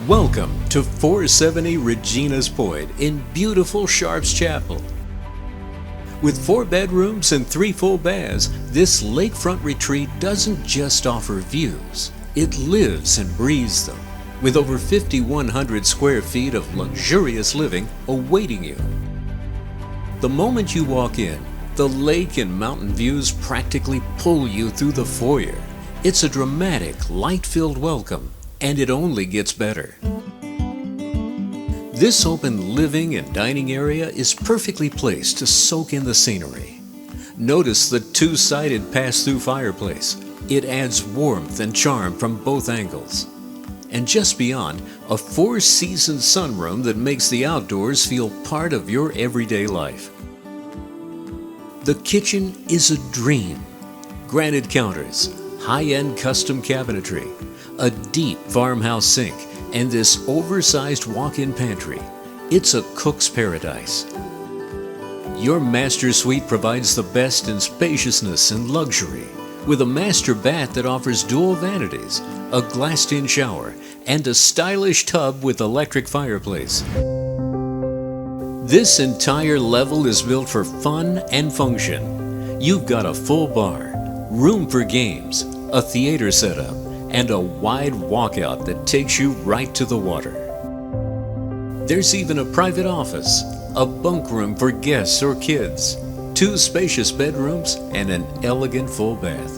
Welcome to 470 Reginas Point in beautiful Sharps Chapel. With 4 bedrooms and 3 full baths, this lakefront retreat doesn't just offer views, it lives and breathes them, with over 5,100 square feet of luxurious living awaiting you. The moment you walk in, the lake and mountain views practically pull you through the foyer. It's a dramatic, light-filled welcome, and it only gets better. This open living and dining area is perfectly placed to soak in the scenery. Notice the 2-sided pass-through fireplace. It adds warmth and charm from both angles. And just beyond, a 4-season sunroom that makes the outdoors feel part of your everyday life. The kitchen is a dream. Granite counters, high-end custom cabinetry, a deep farmhouse sink, and this oversized walk-in pantry. It's a cook's paradise. Your master suite provides the best in spaciousness and luxury, with a master bath that offers dual vanities, a glassed-in shower, and a stylish tub with electric fireplace. This entire level is built for fun and function. You've got a full bar, room for games, a theater setup, and a wide walkout that takes you right to the water. There's even a private office, a bunkroom for guests or kids, 2 spacious bedrooms, and an elegant full bath.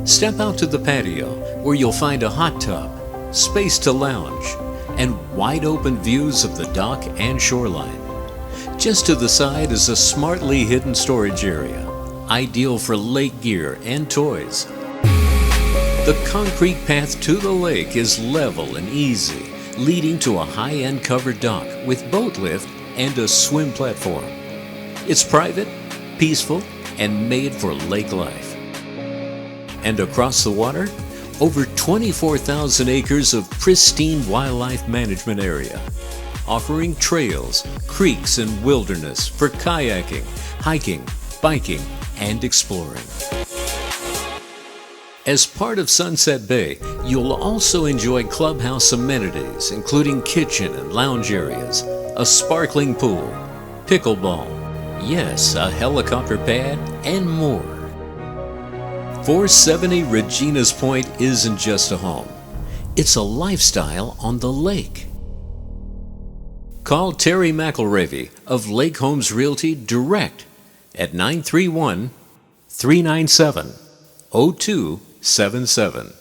Step out to the patio, where you'll find a hot tub, space to lounge, and wide open views of the dock and shoreline. Just to the side is a smartly hidden storage area, ideal for lake gear and toys. The concrete path to the lake is level and easy, leading to a high-end covered dock with boat lift and a swim platform. It's private, peaceful, and made for lake life. And across the water, over 24,000 acres of pristine wildlife management area, offering trails, creeks, and wilderness for kayaking, hiking, biking, and exploring. As part of Sunset Bay, you'll also enjoy clubhouse amenities, including kitchen and lounge areas, a sparkling pool, pickleball, yes, a helicopter pad, and more. 470 Reginas Point isn't just a home. It's a lifestyle on the lake. Call Terri McIlravy of Lake Homes Realty direct at 931-397-0277.